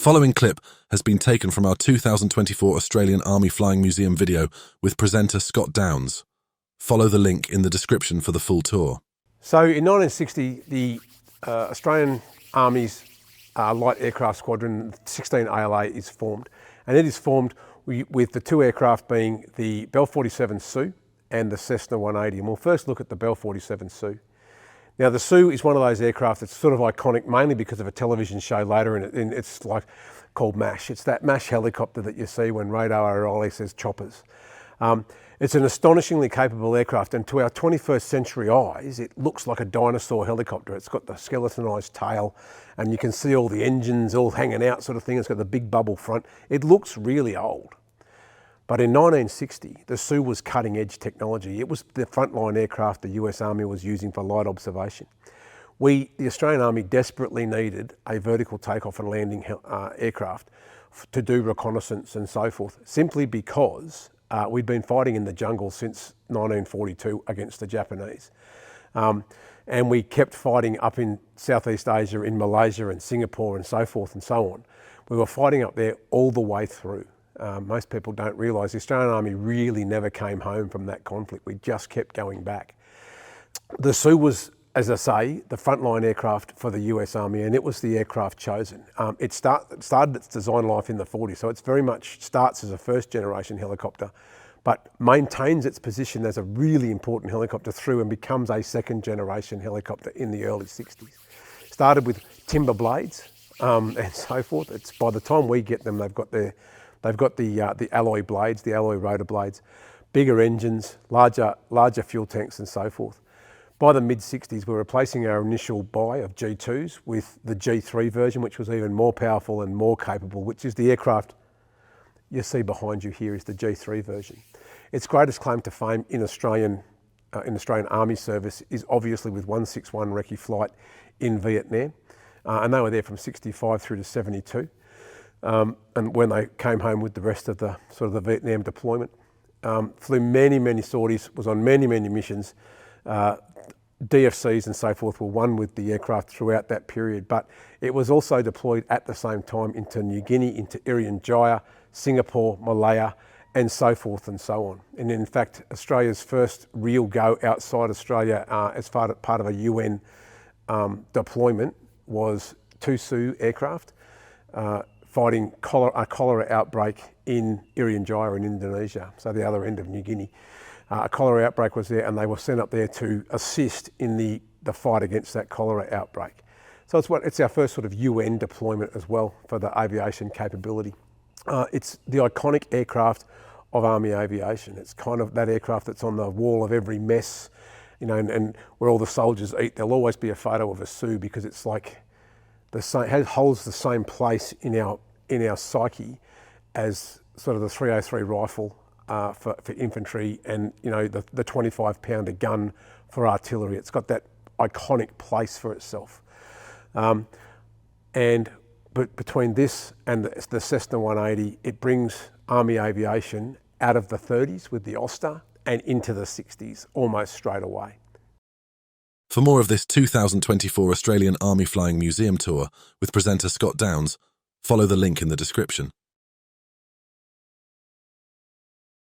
following clip has been taken from our 2024 Australian Army Flying Museum video with presenter Scott Downs. Follow the link in the description for the full tour. So in 1960, the Australian Army's Light Aircraft Squadron, 16 ALA, is formed. And it is formed with the two aircraft being the Bell 47 Sioux and the Cessna 180. And we'll first look at the Bell 47 Sioux. Now the Sioux is one of those aircraft that's sort of iconic mainly because of a television show later, and it's like called MASH. It's that MASH helicopter that you see when Radar O'Reilly says choppers. It's an astonishingly capable aircraft, and to our 21st century eyes, it looks like a dinosaur helicopter. It's got the skeletonized tail, and you can see all the engines all hanging out sort of thing. It's got the big bubble front. It looks really old. But in 1960, the Sioux was cutting edge technology. It was the frontline aircraft the US Army was using for light observation. The Australian Army, desperately needed a vertical takeoff and landing aircraft to do reconnaissance and so forth, simply because we'd been fighting in the jungle since 1942 against the Japanese. And we kept fighting up in Southeast Asia, in Malaysia and Singapore and so forth and so on. We were fighting up there all the way through. Most people don't realise the Australian Army really never came home from that conflict. We just kept going back. The Sioux was, as I say, the frontline aircraft for the US Army, and it was the aircraft chosen. It started its design life in the 40s, so it's very much starts as a first generation helicopter, but maintains its position as a really important helicopter through and becomes a second generation helicopter in the early 60s. Started with timber blades and so forth. It's by the time we get them, they've got the alloy blades, the alloy rotor blades, bigger engines, larger fuel tanks and so forth. By the mid-60s, we're replacing our initial buy of G2s with the G3 version, which was even more powerful and more capable, which is the aircraft you see behind you here is the G3 version. Its greatest claim to fame in Australian Army service is obviously with 161 recce flight in Vietnam, and they were there from 65 through to 72. And when they came home with the rest of the sort of the Vietnam deployment, flew many sorties, was on many missions. DFCs and so forth were won with the aircraft throughout that period, but it was also deployed at the same time into New Guinea, into Irian Jaya, Singapore, Malaya, and so forth and so on. And in fact, Australia's first real go outside Australia as part of a UN deployment was two Sioux aircraft fighting a cholera outbreak in Irian Jaya in Indonesia, so the other end of New Guinea. A cholera outbreak was there, and they were sent up there to assist in the fight against that cholera outbreak. So it's our first sort of UN deployment as well for the aviation capability. It's the iconic aircraft of Army aviation. It's kind of that aircraft that's on the wall of every mess, you know, and where all the soldiers eat. There'll always be a photo of a Sioux because it's like holds the same place in our psyche as sort of the 303 rifle for infantry, and you know the 25-pounder gun for artillery. It's got that iconic place for itself. But between this and the Cessna 180, it brings Army aviation out of the 30s with the Oster and into the 60s almost straight away. For more of this 2024 Australian Army Flying Museum tour with presenter Scott Downs, follow the link in the description.